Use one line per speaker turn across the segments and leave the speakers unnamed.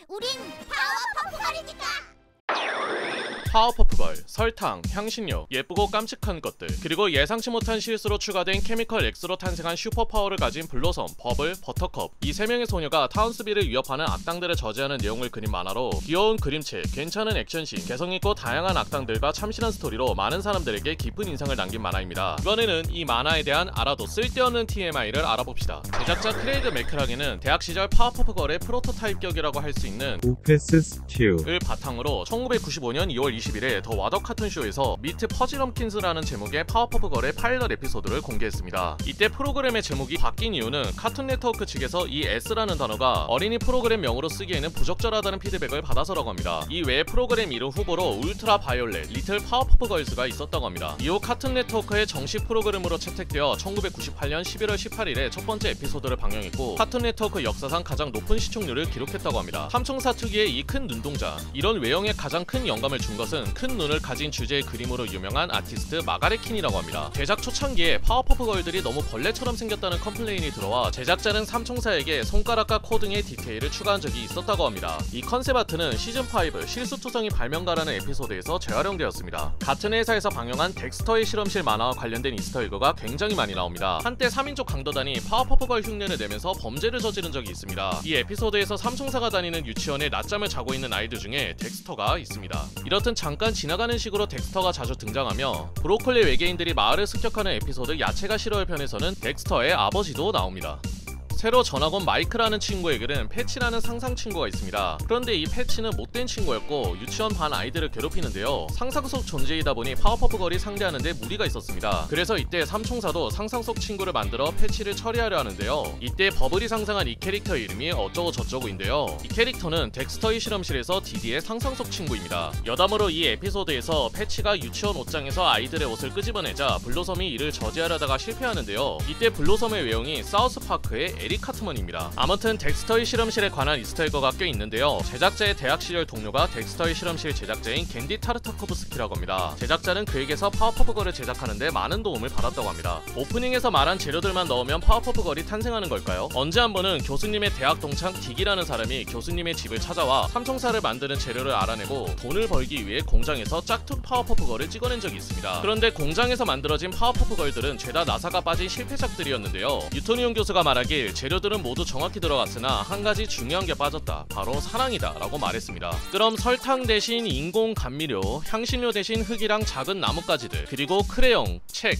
우린 파워퍼프걸이니까!
파워퍼프걸, 설탕, 향신료, 예쁘고 깜찍한 것들, 그리고 예상치 못한 실수로 추가된 케미컬 X로 탄생한 슈퍼파워를 가진 블로섬, 버블, 버터컵, 이 세 명의 소녀가 타운스빌을 위협하는 악당들을 저지하는 내용을 그린 만화로 귀여운 그림체, 괜찮은 액션씬, 개성있고 다양한 악당들과 참신한 스토리로 많은 사람들에게 깊은 인상을 남긴 만화입니다. 이번에는 이 만화에 대한 알아도 쓸데없는 TMI를 알아봅시다. 제작자 크레이그 맥크랑에는 대학 시절 파워퍼프걸의 프로토타입격이라고 할 수 있는
오페스 스튜를
바탕으로 1995년 2월 20일에 더 와더 카툰쇼에서 미트 퍼즐럼킨즈라는 제목의 파워퍼프걸의 파일럿 에피소드를 공개했습니다. 이때 프로그램의 제목이 바뀐 이유는 카툰 네트워크 측에서 이 S라는 단어가 어린이 프로그램명으로 쓰기에는 부적절하다는 피드백을 받아서라고 합니다. 이 외에 프로그램 이름 후보로 울트라 바이올렛, 리틀 파워퍼프걸스가 있었다고 합니다. 이후 카툰 네트워크의 정식 프로그램으로 채택되어 1998년 11월 18일에 첫 번째 에피소드를 방영했고 카툰 네트워크 역사상 가장 높은 시청률을 기록했다고 합니다. 삼총사 특유의 이 큰 눈동자, 이런 외형에 가장 큰 영감을 준 것은 큰 눈을 가진 주제의 그림으로 유명한 아티스트 마가렛 킨이라고 합니다. 제작 초창기에 파워퍼프걸들이 너무 벌레처럼 생겼다는 컴플레인이 들어와 제작자는 삼총사에게 손가락과 코 등의 디테일을 추가한 적이 있었다고 합니다. 이 컨셉 아트는 시즌5 실수투성이 발명가라는 에피소드에서 재활용되었습니다. 같은 회사에서 방영한 덱스터의 실험실 만화와 관련된 이스터에그가 굉장히 많이 나옵니다. 한때 3인조 강도단이 파워퍼프걸 흉내를 내면서 범죄를 저지른 적이 있습니다. 이 에피소드에서 삼총사가 다니는 유치원에 낮잠을 자고 있는 아이들 중에 덱스터가 있습니다. 이렇듯 잠깐 지나가는 식으로 덱스터가 자주 등장하며 브로콜리 외계인들이 마을을 습격하는 에피소드 야채가 싫어요 편에서는 덱스터의 아버지도 나옵니다. 새로 전학 온 마이크라는 친구에게는 패치라는 상상 친구가 있습니다. 그런데 이 패치는 못된 친구였고 유치원 반 아이들을 괴롭히는데요. 상상 속 존재이다 보니 파워퍼프걸이 상대하는데 무리가 있었습니다. 그래서 이때 삼총사도 상상 속 친구를 만들어 패치를 처리하려 하는데요. 이때 버블이 상상한 이 캐릭터 이름이 어쩌고 저쩌고인데요. 이 캐릭터는 덱스터의 실험실에서 디디의 상상 속 친구입니다. 여담으로 이 에피소드에서 패치가 유치원 옷장에서 아이들의 옷을 끄집어내자 블로섬이 이를 저지하려다가 실패하는데요. 이때 블로섬의 외형이 사우스파크의 에릭 카트먼입니다. 아무튼 덱스터의 실험실에 관한 이스터에그가 꽤 있는데요. 제작자의 대학 시절 동료가 덱스터의 실험실 제작자인 겐디 타르타코브스키라고 합니다. 제작자는 그에게서 파워퍼프걸을 제작하는데 많은 도움을 받았다고 합니다. 오프닝에서 말한 재료들만 넣으면 파워퍼프걸이 탄생하는 걸까요? 언제 한 번은 교수님의 대학 동창 딕이라는 사람이 교수님의 집을 찾아와 삼총사를 만드는 재료를 알아내고 돈을 벌기 위해 공장에서 짝퉁 파워퍼프걸을 찍어낸 적이 있습니다. 그런데 공장에서 만들어진 파워퍼프걸들은 죄다 나사가 빠진 실패작들이었는데요. 유토니온 교수가 말하길 재료들은 모두 정확히 들어갔으나 한 가지 중요한 게 빠졌다. 바로 사랑이다 라고 말했습니다. 그럼 설탕 대신 인공 감미료, 향신료 대신 흙이랑 작은 나뭇가지들, 그리고 크레용, 책,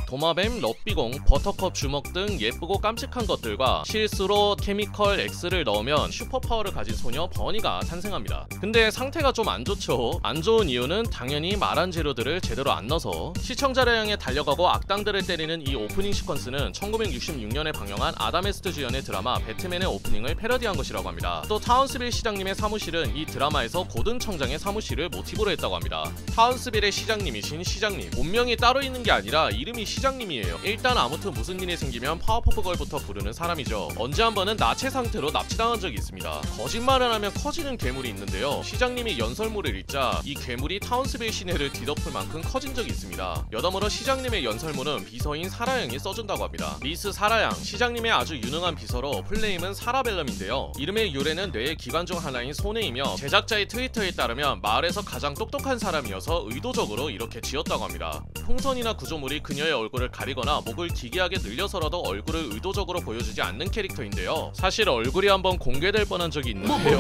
도마뱀, 럭비공, 버터컵 주먹 등 예쁘고 깜찍한 것들과 실수로 케미컬 X를 넣으면 슈퍼파워를 가진 소녀 버니가 탄생합니다. 근데 상태가 좀 안 좋죠. 안 좋은 이유는 당연히 말한 재료들을 제대로 안 넣어서 시청자를 향해 달려가고 악당들을 때리는 이 오프닝 시퀀스는 1966년에 방영한 아담 웨스트 주연의 드라마 배트맨의 오프닝을 패러디한 것이라고 합니다. 또 타운스빌 시장님의 사무실은 이 드라마에서 고든 청장의 사무실을 모티브로 했다고 합니다. 타운스빌의 시장님이신 시장님, 본명이 따로 있는 게 아니라 이름이 시장님이에요. 일단 아무튼 무슨 일이 생기면 파워퍼프걸부터 부르는 사람이죠. 언제 한 번은 나체 상태로 납치당한 적이 있습니다. 거짓말을 하면 커지는 괴물이 있는데요. 시장님이 연설물을 읽자 이 괴물이 타운스빌 시내를 뒤덮을 만큼 커진 적이 있습니다. 여담으로 시장님의 연설문은 비서인 사라양이 써준다고 합니다. 미스 사라양, 시장님의 아주 유능한 비서로 플레임은 사라벨럼인데요. 이름의 유래는 뇌의 기관 중 하나인 소뇌이며 제작자의 트위터에 따르면 마을에서 가장 똑똑한 사람이어서 의도적으로 이렇게 지었다고 합니다. 풍선이나 구조물이 그녀의 얼굴을 가리거나 목을 기괴하게 늘려서라도 얼굴을 의도적으로 보여주지 않는 캐릭터인데요. 사실 얼굴이 한번 공개될 뻔한 적이 있는데요.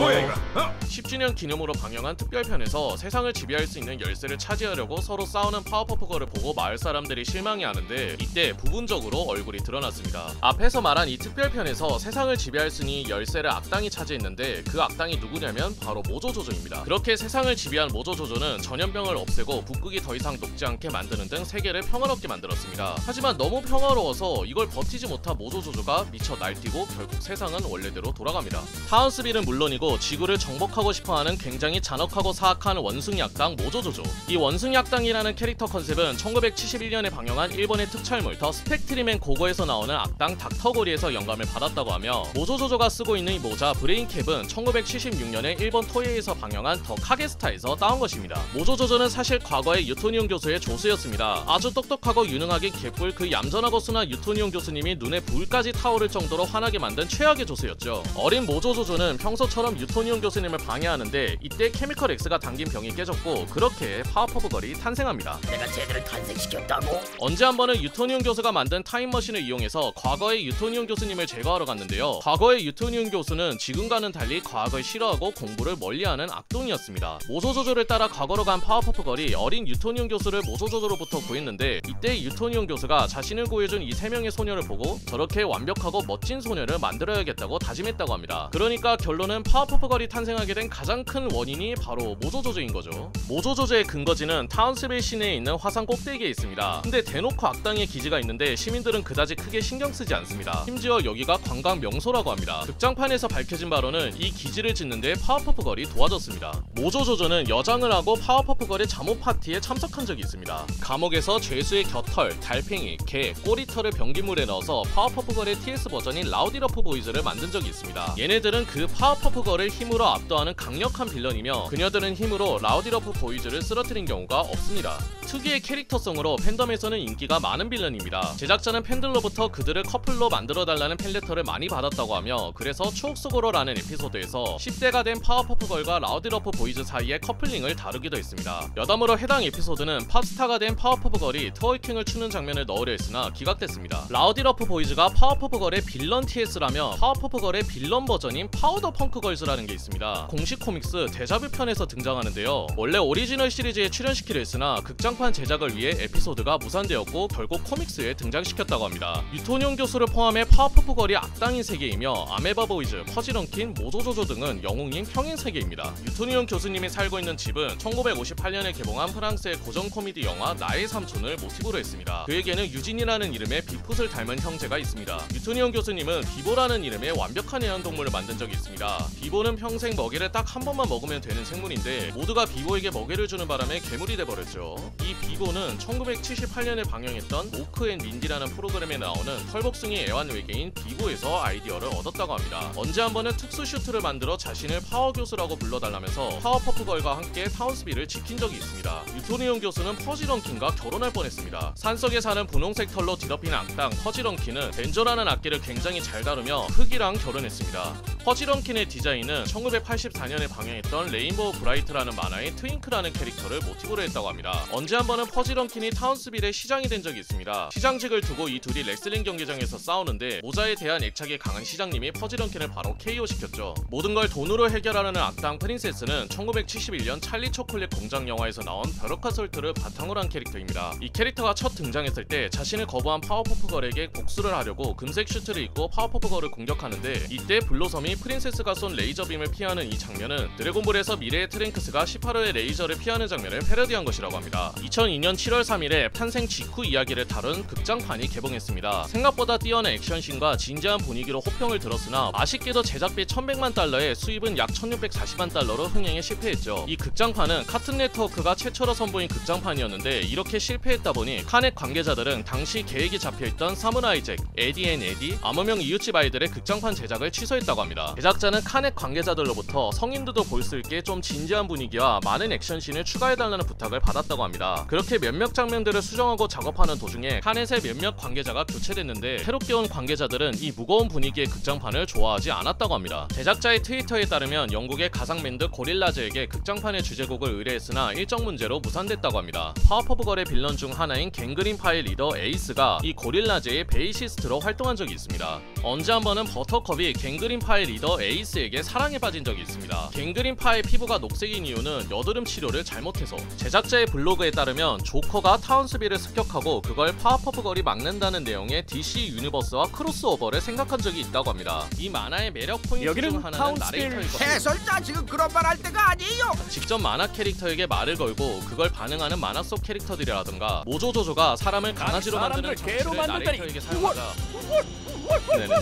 10주년 기념으로 방영한 특별편에서 세상을 지배할 수 있는 열쇠를 차지하려고 서로 싸우는 파워퍼프걸을 보고 마을 사람들이 실망해하는데 이때 부분적으로 얼굴이 드러났습니다. 앞에서 말한 이 특별편에서 세상을 지배할 수 있는 열쇠를 악당이 차지했는데 그 악당이 누구냐면 바로 모조조조입니다. 그렇게 세상을 지배한 모조조조는 전염병을 없애고 북극이 더 이상 녹지 않게 만드는 등 세계를 평화롭게 만들었습니다. 하지만 너무 평화로워서 이걸 버티지 못한 모조조조가 미쳐 날뛰고 결국 세상은 원래대로 돌아갑니다. 타운스빌은 물론이고 지구를 정복하고 싶어하는 굉장히 잔혹하고 사악한 원숭이 악당 모조조조. 이 원숭이 악당이라는 캐릭터 컨셉은 1971년에 방영한 일본의 특촬물 더 스펙트리맨 고고에서 나오는 악당 닥터고리에서 영감을 받았다고 하며 모조조조가 쓰고 있는 이 모자 브레인캡은 1976년에 일본 토에이에서 방영한 더 카게스타에서 따온 것입니다. 모조조조는 사실 과거의 유토니온 교수의 조수였습니다. 아주 똑똑하고 유능하게 감옥의 개뿔 그 얌전하고 순한 유토니온 교수님이 눈에 불까지 타오를 정도로 화나게 만든 최악의 조수였죠. 어린 모조조조는 평소처럼 유토니온 교수님을 방해하는데 이때 케미컬 X가 담긴 병이 깨졌고 그렇게 파워퍼브 걸이 탄생합니다.
내가 쟤들을 탄생시켰다고?
언제 한 번은 유토니온 교수가 만든 타임머신을 이용해서 과거의 유토니온 교수님을 제거하러 갔는데요. 과거의 유토니온 교수는 지금과는 달리 과거를 싫어하고 공부를 멀리하는 악동이었습니다. 모조조조를 따라 과거로 간 파워퍼프 걸이 어린 유토니온 교수를 모조조조로부터 구했는데 이때 유토니온 교수가 자신을 구해준 이 3명의 소녀를 보고 저렇게 완벽하고 멋진 소녀를 만들어야겠다고 다짐했다고 합니다. 그러니까 결론은 파워퍼프 걸이 탄생하게 된 가장 큰 원인이 바로 모조조조인 거죠. 모조조조의 근거지는 타운스빌 시내에 있는 화산 꼭대기에 있습니다. 근데 대놓고 악당의 기지가 있는데 시민들은 그다지 크게 신경 쓰지 않습니다. 심지어 여기가 관광 명소라고 합니다. 극장판에서 밝혀진 바로는 이 기지를 짓는데 파워퍼프 걸이 도와줬습니다. 모조조조는 여장을 하고 파워퍼프 걸의 잠옷 파티에 참석한 적이 있습니다. 감옥에서 죄수의 곁털, 달팽이, 개, 꼬리털을 변기물에 넣어서 파워퍼프 걸의 TS 버전인 라우디러프 보이즈를 만든 적이 있습니다. 얘네들은 그 파워퍼프 걸을 힘으로 압도하는 강력한 빌런이며 그녀들은 힘으로 라우디러프 보이즈를 쓰러뜨린 경우가 없습니다. 특유의 캐릭터성으로 팬덤에서는 인기가 많은 빌런입니다. 제작자는 팬들로부터 그들을 커플로 만들어달라는 팬레터를 많이 받았다고 하며 그래서 추억 속으로라는 에피소드에서 10대가 된 파워퍼프 걸과 라우디러프 보이즈 사이의 커플링을 다루기도 했습니다. 여담으로 해당 에피소드는 팝스타가 된 파워퍼프 걸이 트워킹을 추는 장면을 넣으려 했으나 기각됐습니다. 라우디러프 보이즈가 파워퍼프 걸의 빌런 TS라며 파워퍼프 걸의 빌런 버전인 파우더 펑크 걸즈라는 게 있습니다. 공식 코믹스 데자뷰 편에서 등장하는데요. 원래 오리지널 시리즈에 출연시키려 했으나 극장판 제작을 위해 에피소드가 무산되었고 결국 코믹스에 등장시켰다고 합니다. 유토니온 교수를 포함해 파워퍼프 걸이 악당인 세계이며 아메바 보이즈, 퍼지런킨, 모조조조 등은 영웅인 평행 세계입니다. 유토니온 교수님이 살고 있는 집은 1958년에 개봉한 프랑스의 고전 코미디 영화 나의 삼촌을 모티브로 했습니다. 그에게는 유진이라는 이름의 빅풋을 닮은 형제가 있습니다. 유토니온 교수님은 비보라는 이름의 완벽한 애완동물을 만든 적이 있습니다. 비보는 평생 먹이를 딱 한 번만 먹으면 되는 생물인데 모두가 비보에게 먹이를 주는 바람에 괴물이 돼버렸죠. 이 비보는 1978년에 방영했던 모크 앤 민디라는 프로그램에 나오는 털복숭이 애완 외계인 비보에서 아이디어를 얻었다고 합니다. 언제 한 번은 특수 슈트를 만들어 자신을 파워 교수라고 불러달라면서 파워퍼프 걸과 함께 타운스빌을 지킨 적이 있습니다. 유토니온 교수는 퍼지런킨과 결혼할 뻔했습니다. 산속에 사는 분홍색 털로 뒤덮인 악당 퍼지런킨은 벤저라는 악기를 굉장히 잘 다루며 흑이랑 결혼했습니다. 퍼지런킨의 디자인은 1984년에 방영했던 레인보우 브라이트라는 만화의 트윙크라는 캐릭터를 모티브로 했다고 합니다. 언제 한 번은 퍼지런킨이 타운스빌의 시장이 된 적이 있습니다. 시장직을 두고 이 둘이 레슬링 경기장에서 싸우는데 모자에 대한 애착이 강한 시장님이 퍼지런킨을 바로 KO시켰죠. 모든 걸 돈으로 해결하려는 악당 프린세스는 1971년 찰리 초콜릿 공장 영화에서 나온 벼룩한 솔트를 바탕으로 한 캐릭터입니다. 이 캐릭터가 첫 등장했을 때 자신을 거부한 파워퍼프 걸에게 복수를 하려고 금색 슈트를 입고 파워퍼프 걸을 공격하는데 이때 블로섬이 프린세스가 쏜 레이저빔을 피하는 이 장면은 드래곤볼에서 미래의 트랭크스가 18호의 레이저를 피하는 장면을 패러디한 것이라고 합니다. 2002년 7월 3일에 탄생 직후 이야기를 다룬 극장판이 개봉했습니다. 생각보다 뛰어난 액션씬과 진지한 분위기로 호평을 들었으나 아쉽게도 제작비 1100만 달러에 수입은 약 1640만 달러로 흥행에 실패했죠. 이 극장판은 카툰 네트워크가 최초로 선보인 극장판이었는데 이렇게 실패했다 보니 카넷 관계자들은 당시 계획이 잡혀있던 사무라이 잭, 에디 앤 에디, 암호명 이웃집 아이들의 극장판 제작을 취소했다고 합니다. 제작자는 카넷 관계자들로부터 성인들도 볼 수 있게 좀 진지한 분위기와 많은 액션씬을 추가해달라는 부탁을 받았다고 합니다. 그렇게 몇몇 장면들을 수정하고 작업하는 도중에 카넷의 몇몇 관계자가 교체됐는데 새롭게 온 관계자들은 이 무거운 분위기의 극장판을 좋아하지 않았다고 합니다. 제작자의 트위터에 따르면 영국의 가상밴드 고릴라즈에게 극장판의 주제곡을 의뢰했으나 일정 문제로 무산됐다고 합니다. 파워퍼브 걸의 빌런 중 하나인 갱그린파의 리더 에이스가 이 고릴라즈의 베이시스트로 활동한 적이 있습니다. 언제 한 번은 버터컵이 갱그린파의 리더 에이스에게 사랑에 빠진 적이 있습니다. 갱그린파의 피부가 녹색인 이유는 여드름 치료를 잘못해서. 제작자의 블로그에 따르면 조커가 타운스빌을 습격하고 그걸 파워퍼프 걸이 막는다는 내용의 DC 유니버스와 크로스오버를 생각한 적이 있다고 합니다. 이 만화의 매력 포인트 중 하나는 나레이터이거든요.
해설자 지금 그런 말 할 때가 아니에요.
직접 만화 캐릭터에게 말을 걸고 그걸 반응하는 만화 속 캐릭터들이라던가 모조조조가 사람을 강아지로 만드는 장치를 나레이터에게 사용하자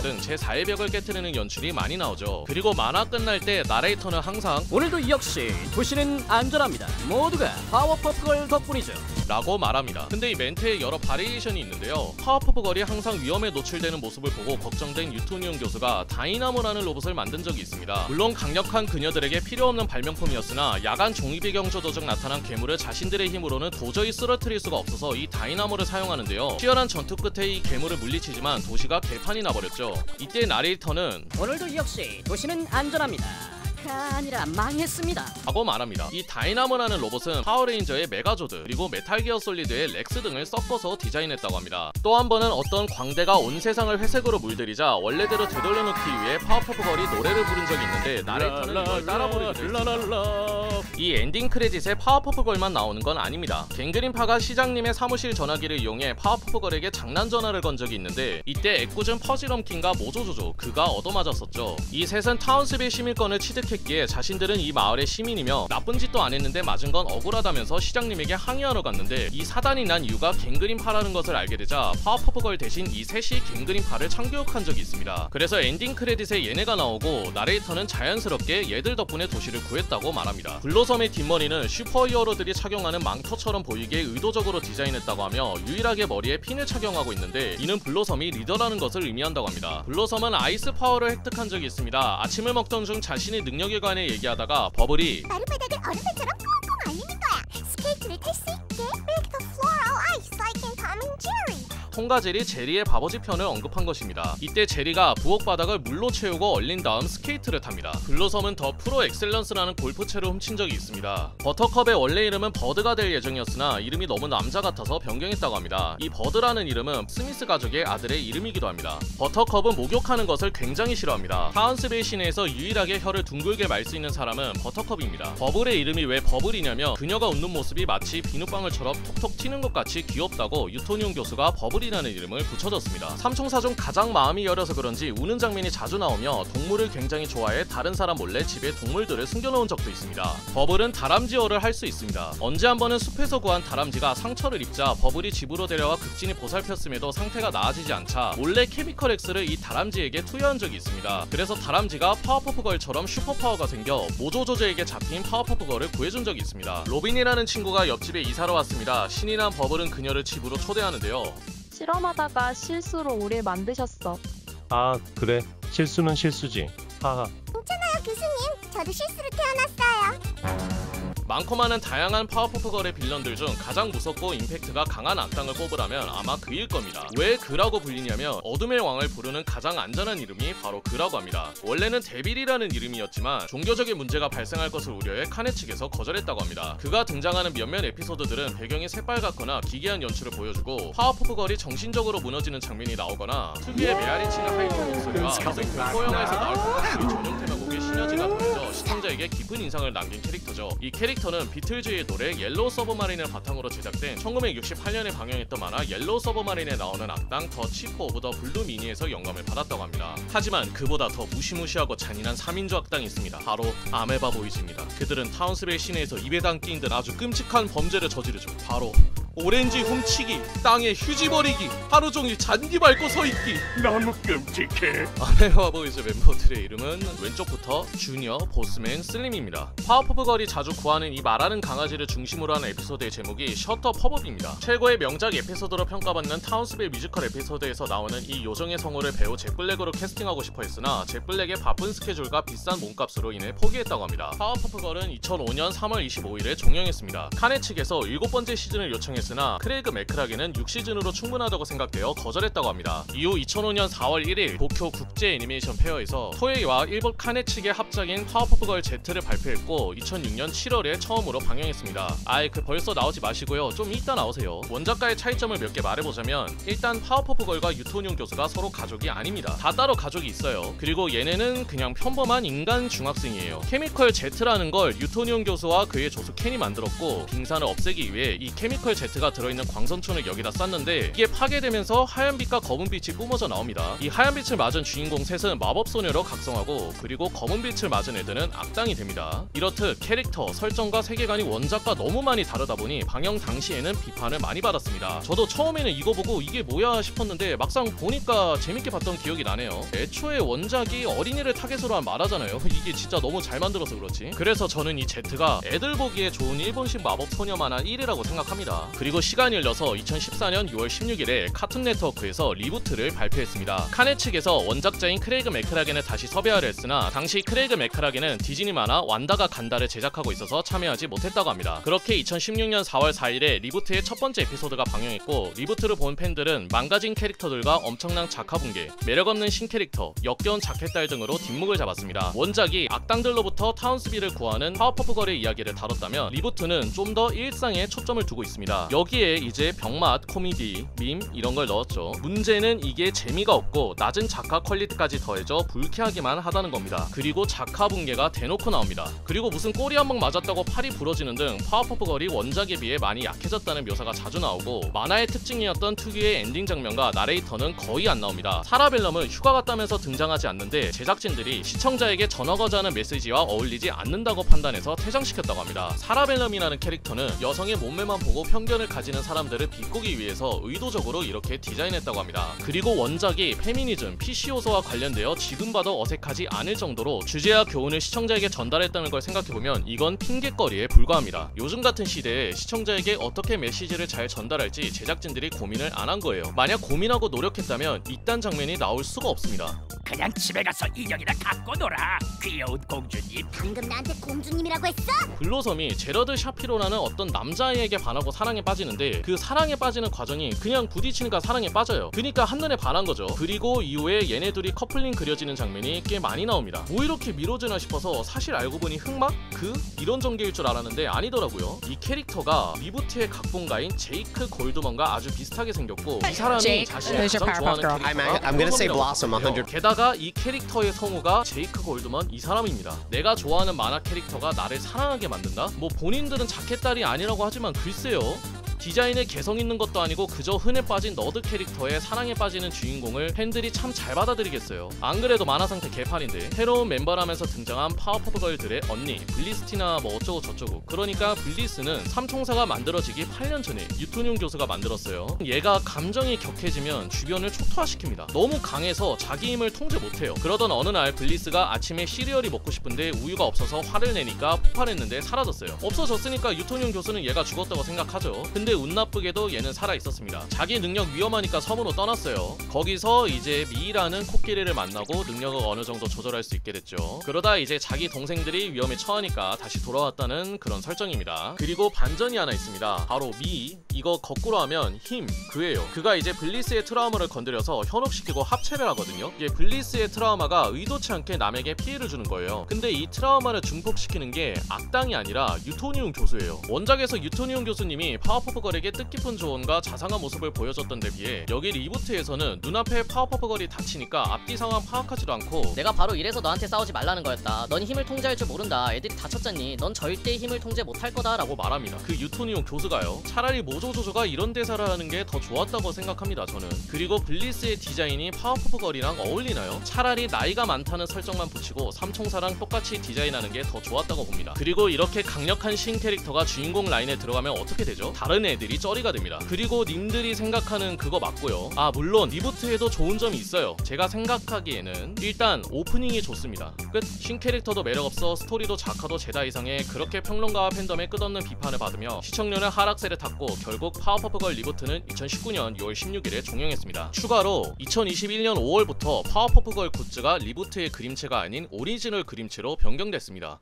등 제4의 벽을 깨트리는 연출이 많이 나오죠. 그리고 만화 끝날 때 나레이터는 항상
오늘도 역시 도시는 안전합니다. 모두가 파워퍼프 걸 덕분이죠.
라고 말합니다. 근데 이 멘트에 여러 바리에이션이 있는데요. 파워퍼프 걸이 항상 위험에 노출되는 모습을 보고 걱정된 유토니움 교수가 다이나모라는 로봇을 만든 적이 있습니다. 물론 강력한 그녀들에게 필요없는 발명품이었으나 야간 종이배경조도 중 나타난 괴물을 자신들의 힘으로는 도저히 쓰러뜨릴 수가 없어서 이 다이나모를 사용하는데요. 치열한 전투 끝에 이 괴물을 물리치지만 도시가 개판이 나버렸죠. 이때 나레이터는
오늘도 역시 도시는 안전합니다. 아니라 망했습니다
라고 말합니다. 이 다이나모라는 로봇은 파워레인저의 메가조드 그리고 메탈기어 솔리드의 렉스 등을 섞어서 디자인했다고 합니다. 또 한 번은 어떤 광대가 온 세상을 회색으로 물들이자 원래대로 되돌려놓기 위해 파워퍼프 걸이 노래를 부른 적이 있는데 나레이터는 이걸 따라 부르기도 했습니다. 이 엔딩 크레딧에 파워퍼프 걸만 나오는 건 아닙니다. 갱그린파가 시장님의 사무실 전화기를 이용해 파워퍼프 걸에게 장난 전화를 건 적이 있는데 이때 애꿎은 퍼지럼킨과 모조조조 그가 얻어맞았었죠. 이 셋은 타운스빌 시민권을 취득했기에 자신들은 이 마을의 시민이며 나쁜 짓도 안 했는데 맞은 건 억울하다면서 시장님에게 항의하러 갔는데 이 사단이 난 이유가 갱그린파라는 것을 알게 되자 파워퍼프 걸 대신 이 셋이 갱그린파를 참교육한 적이 있습니다. 그래서 엔딩 크레딧에 얘네가 나오고 나레이터는 자연스럽게 얘들 덕분에 도시를 구했다고 말합니다. 블로섬의 뒷머리는 슈퍼히어로들이 착용하는 망토처럼 보이게 의도적으로 디자인했다고 하며 유일하게 머리에 핀을 착용하고 있는데 이는 블로섬이 리더라는 것을 의미한다고 합니다. 블로섬은 아이스 파워를 획득한 적이 있습니다. 아침을 먹던 중 자신의 능력에 관해 얘기하다가 버블이
마루바닥을 얼음배처럼 꽁꽁 얼리는 거야. 스케이트를 탈 수 있게 Make the floor all ice like in Tom and Jerry.
통과제리 제리의 바보지 편을 언급한 것입니다. 이때 제리가 부엌 바닥을 물로 채우고 얼린 다음 스케이트를 탑니다. 블로섬은 더 프로 엑셀런스라는 골프채를 훔친 적이 있습니다. 버터컵의 원래 이름은 버드가 될 예정이었으나 이름이 너무 남자 같아서 변경했다고 합니다. 이 버드라는 이름은 스미스 가족의 아들의 이름이기도 합니다. 버터컵은 목욕하는 것을 굉장히 싫어합니다. 타운스빌 시내에서 유일하게 혀를 둥글게 말 수 있는 사람은 버터컵입니다. 버블의 이름이 왜 버블이냐면 그녀가 웃는 모습이 마치 비눗방울처럼 톡톡 튀는 것 같이 귀엽다고 유토니움 교수가 버블이라는 이름을 붙여줬습니다. 삼총사 중 가장 마음이 여려서 그런지 우는 장면이 자주 나오며 동물을 굉장히 좋아해 다른 사람 몰래 집에 동물들을 숨겨놓은 적도 있습니다. 버블은 다람쥐어를 할 수 있습니다. 언제 한 번은 숲에서 구한 다람쥐가 상처를 입자 버블이 집으로 데려와 극진히 보살폈음에도 상태가 나아지지 않자 몰래 케미컬 X를 이 다람쥐에게 투여한 적이 있습니다. 그래서 다람쥐가 파워퍼프 걸처럼 슈퍼파워가 생겨 모조조조에게 잡힌 파워퍼프 걸을 구해준 적이 있습니다. 로빈이라는 친구가 옆집에 이사를 왔습니다. 신이 난 버블은 그녀를 집으로 초대하는데요.
실험하다가 실수로 우릴 만드셨어.
아, 그래. 실수는 실수지. 하하.
괜찮아요 교수님. 저도 실수로 태어났어요.
많고 많은 다양한 파워퍼프 걸의 빌런들 중 가장 무섭고 임팩트가 강한 악당을 꼽으라면 아마 그일 겁니다. 왜 그라고 불리냐면 어둠의 왕을 부르는 가장 안전한 이름이 바로 그라고 합니다. 원래는 데빌이라는 이름이었지만 종교적인 문제가 발생할 것을 우려해 카네 측에서 거절했다고 합니다. 그가 등장하는 몇몇 에피소드들은 배경이 새빨갛거나 기괴한 연출을 보여주고 파워퍼프 걸이 정신적으로 무너지는 장면이 나오거나 특유의 메아리 치는 하이톤 목소리와 무슨 공포 영화에서 나올 법한 전용 테마곡의 시너지가 더해져 시청자에게 깊은 인상을 남긴 캐릭터죠. 이 캐릭터는 비틀즈의 노래 옐로우 서브마린을 바탕으로 제작된 1968년에 방영했던 만화 옐로우 서브마린에 나오는 악당 더 치프 오브 더 블루 미니에서 영감을 받았다고 합니다. 하지만 그보다 더 무시무시하고 잔인한 3인조 악당이 있습니다. 바로 아메바 보이즈입니다. 그들은 타운스빌 시내에서 입에 담긴 듯 아주 끔찍한 범죄를 저지르죠. 바로 오렌지 훔치기, 땅에 휴지 버리기, 하루 종일 잔디 밟고 서있기.
너무 끔찍해.
아메바 보이즈 멤버들의 이름은 왼쪽부터 주니어, 보스맨, 슬림입니다. 파워퍼프 걸이 자주 구하는 이 말하는 강아지를 중심으로 한 에피소드의 제목이 셔터 팝업입니다. 최고의 명작 에피소드로 평가받는 타운스빌 뮤지컬 에피소드에서 나오는 이 요정의 성우를 배우 잭 블랙으로 캐스팅하고 싶어 했으나 잭 블랙의 바쁜 스케줄과 비싼 몸값으로 인해 포기했다고 합니다. 파워퍼프 걸은 2005년 3월 25일에 종영했습니다. 카네 측에서 7번째 시즌을 요청했으나 크레이그 맥크락에는 6시즌으로 충분하다고 생각되어 거절했다고 합니다. 이후 2005년 4월 1일 도쿄 국제 애니메이션 페어에서 토에이와 일본 카네 측의 합작인 파워퍼프 걸 Z를 발표했고 2006년 7월에 처음으로 방영했습니다. 아이 벌써 나오지 마시고요. 좀 이따 나오세요. 원작과의 차이점을 몇 개 말해보자면 일단 파워퍼프 걸과 유토니움 교수가 서로 가족이 아닙니다. 다 따로 가족이 있어요. 그리고 얘네는 그냥 평범한 인간 중학생이에요. 케미컬 Z라는 걸 유토니움 교수와 그의 조수 켄이 만들었고 빙산을 없애기 위해 이 케미컬 Z가 들어있는 광선촌을 여기다 쐈는데 이게 파괴되면서 하얀빛과 검은빛이 뿜어져 나옵니다. 이 하얀빛을 맞은 주인공 셋은 마법소녀로 각성하고 그리고 검은빛을 맞은 애들은 악당이 됩니다. 이렇듯 캐릭터, 설정과 세계관이 원작과 너무 많이 다르다 보니 방영 당시에는 비판을 많이 받았습니다. 저도 처음에는 이거 보고 이게 뭐야 싶었는데 막상 보니까 재밌게 봤던 기억이 나네요. 애초에 원작이 어린이를 타겟으로 한 만화잖아요. 이게 진짜 너무 잘 만들어서 그렇지. 그래서 저는 이 Z가 애들 보기에 좋은 일본식 마법소녀 만화 1위라고 생각합니다. 그리고 시간이 흘러서 2014년 6월 16일에 카툰 네트워크에서 리부트를 발표했습니다. 카네 측에서 원작자인 크레이그 맥크라겐을 다시 섭외하려 했으나 당시 크레이그 맥크라겐은 디즈니 만화 완다가 간다를 제작하고 있어서 참여하지 못했다고 합니다. 그렇게 2016년 4월 4일에 리부트의 첫 번째 에피소드가 방영했고, 리부트를 본 팬들은 망가진 캐릭터들과 엄청난 작화 붕괴, 매력없는 신캐릭터, 역겨운 자켓달 등으로 뒷목을 잡았습니다. 원작이 악당들로부터 타운스비를 구하는 파워퍼프걸의 이야기를 다뤘다면 리부트는 좀 더 일상에 초점을 두고 있습니다. 여기에 이제 병맛, 코미디, 밈 이런 걸 넣었죠. 문제는 이게 재미가 없고 낮은 작화 퀄리티까지 더해져 불쾌하기만 하다는 겁니다. 그리고 작화 붕괴가 대놓고 나옵니다. 그리고 무슨 꼬리 한 방 맞았다고 팔이 부러지는 등 파워퍼프걸이 원작에 비해 많이 약해졌다는 묘사가 자주 나오고, 만화의 특징이었던 특유의 엔딩 장면과 나레이터는 거의 안 나옵니다. 사라벨럼은 휴가 갔다면서 등장하지 않는데 제작진들이 시청자에게 전하고자 하는 메시지와 어울리지 않는다고 판단해서 퇴장시켰다고 합니다. 사라벨럼이라는 캐릭터는 여성의 몸매만 보고 편견을 가지는 사람들을 비꼬기 위해서 의도적으로 이렇게 디자인했다고 합니다. 그리고 원작이 페미니즘, PC 요소와 관련되어 지금 봐도 어색하지 않을 정도로 주제와 교훈을 시청자에게 전달했다는 걸 생각해보면 이건 핑계거리에 불과합니다. 요즘 같은 시대에 시청자에게 어떻게 메시지를 잘 전달할지 제작진들이 고민을 안 한 거예요. 만약 고민하고 노력했다면 이딴 장면이 나올 수가 없습니다.
그냥 집에 가서 인형이나 갖고 놀아. 귀여운 공주님.
방금 나한테 공주님이라고 했어?
블로섬이 제러드 샤피로라는 어떤 남자아이에게 반하고 사랑에 빠지는데, 그 사랑에 빠지는 과정이 그냥 부딪히니까 사랑에 빠져요. 그니까 한눈에 반한 거죠. 그리고 이후에 얘네 둘이 커플링 그려지는 장면이 꽤 많이 나옵니다. 뭐 이렇게 미뤄지나 싶어서 사실 알고 보니 흑막? 이런 전개일 줄 알았는데 아니더라고요. 이 캐릭터가 리부트의 각본가인 제이크 골드먼과 아주 비슷하게 생겼고, 이 사람이 자신이 가장 좋아하는 캐릭터가 블로섬이라고. 게다가 이 캐릭터의 성우가 제이크 골드먼 이 사람입니다. 내가 좋아하는 만화 캐릭터가 나를 사랑하게 만든다? 뭐 본인들은 자켓딸이 아니라고 하지만 글쎄요. 디자인에 개성 있는 것도 아니고 그저 흔해 빠진 너드 캐릭터에 사랑에 빠지는 주인공을 팬들이 참 잘 받아들이겠어요. 안 그래도 만화 상태 개판인데 새로운 멤버라면서 등장한 파워퍼프걸들의 언니 블리스티나 뭐 어쩌고 저쩌고. 그러니까 블리스는 삼총사가 만들어지기 8년 전에 유토뇽 교수가 만들었어요. 얘가 감정이 격해지면 주변을 초토화시킵니다. 너무 강해서 자기 힘을 통제 못해요. 그러던 어느 날 블리스가 아침에 시리얼이 먹고 싶은데 우유가 없어서 화를 내니까 폭발했는데 사라졌어요. 없어졌으니까 유토뇽 교수는 얘가 죽었다고 생각하죠. 근데 운 나쁘게도 얘는 살아있었습니다. 자기 능력 위험하니까 섬으로 떠났어요. 거기서 이제 미라는 코끼리를 만나고 능력을 어느 정도 조절할 수 있게 됐죠. 그러다 이제 자기 동생들이 위험에 처하니까 다시 돌아왔다는 그런 설정입니다. 그리고 반전이 하나 있습니다. 바로 미. 이거 거꾸로 하면 힘, 그예요. 그가 이제 블리스의 트라우마를 건드려서 현혹시키고 합체를 하거든요. 이게 블리스의 트라우마가 의도치 않게 남에게 피해를 주는 거예요. 근데 이 트라우마를 증폭시키는 게 악당이 아니라 유토니움 교수예요. 원작에서 유토니움 교수님이 파워퍼프걸에게 뜻깊은 조언과 자상한 모습을 보여줬던 데 비해 여기 리부트에서는 눈앞에 파워퍼프걸이 다치니까 앞뒤 상황 파악하지도 않고,
내가 바로 이래서 너한테 싸우지 말라는 거였다. 넌 힘을 통제할 줄 모른다. 애들이 다쳤잖니. 넌 절대 힘을 통제 못할 거다 라고
말합니다. 그 유토니움 교수가요. 차라리 모조조조가 이런 대사를 하는 게 더 좋았다고 생각합니다, 저는. 그리고 블리스의 디자인이 파워퍼프걸이랑 어울리나요? 차라리 나이가 많다는 설정만 붙이고 삼총사랑 똑같이 디자인하는 게 더 좋았다고 봅니다. 그리고 이렇게 강력한 신 캐릭터가 주인공 라인에 들어가면 어떻게 되죠? 다른 애들이 쩌리가 됩니다. 그리고 님들이 생각하는 그거 맞고요. 아, 물론 리부트에도 좋은 점이 있어요. 제가 생각하기에는 일단 오프닝이 좋습니다. 끝. 신 캐릭터도 매력없어, 스토리도 작화도 제다 이상해. 그렇게 평론가와 팬덤의 끝없는 비판을 받으며 시청률은 하락세를 탔고 결국 파워퍼프걸 리부트는 2019년 6월 16일에 종영했습니다. 추가로 2021년 5월부터 파워퍼프걸 굿즈가 리부트의 그림체가 아닌 오리지널 그림체로 변경됐습니다.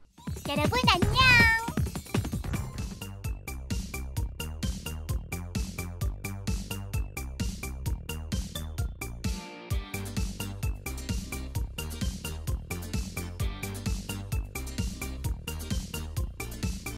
여러분 안녕.